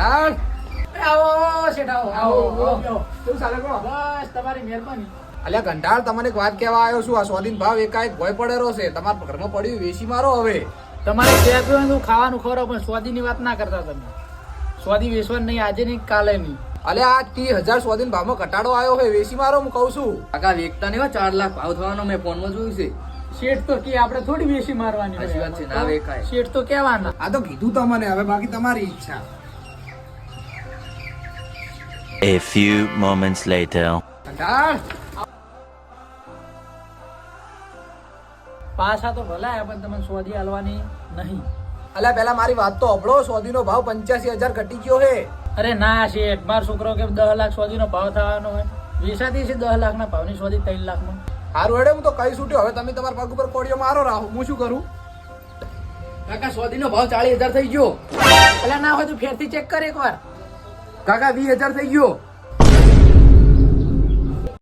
કંટાળ. આવો શેઠ આવો આવો શું ચાલે કો? બસ તમારી મહેરબાની. અલ્યા કંટાળ, તમને એક વાત કહેવા આવ્યો છું. આ સ્વાધીન ભાવ એકાએક ભય પડેલો છે. તમારા ઘરમાં પડ્યું વેચી મારો હવે. તમારે ત્યાં પીવાનું તો ખાવાનું ખવડાવો, પણ સ્વાદીની વાત ના કરતા તમે. સ્વાદી વેચવાનું નહીં, આજે નહીં કાલે નહીં. અલ્યા આ 30,000 સ્વાધીન ભાવમાં ઘટાડો આવ્યો છે, વેચી મારો હું કહું છું. કાકા વેચતા નહીં હોય, 4 લાખ ભાવ થવાનો મેં ફોનમાં જોયું છે. શેઠ તો કે આપણે થોડી વેચી મારવાની હોય. સાચી વાત છે, ના વેચાય. શેઠ તો કહેવાના. આ તો કીધું તમને, હવે બાકી તમારી ઈચ્છા. A few moments later. કંટાળ. પાછા તો ભલાયા, પણ તમને સ્વાદી હાલવાની નહીં. અલ્યા પેલા મારી વાત તો અભળો. સ્વાધીનો ભાવ 85,000 ઘટી ગયો છે. અરે ના શેઠ, મારો છોકરો કે 10 લાખ સ્વાદીનો ભાવ થવાનો હોય. વેચાતી છે 10 લાખના ભાવની સ્વાદી 3 લાખમાં. હારું હેડે, હું તો કઈ છૂટ્યો. હવે તમે તમારા પગ ઉપર કોડિયો મારો રાહો, હું શું કરું? કાકા સ્વાદીનો ભાવ 40,000 થઈ ગયો. પેલા ના હોય તો ફેરથી ચેક કર એકવાર. કાકા 20,000 થઈ ગયો.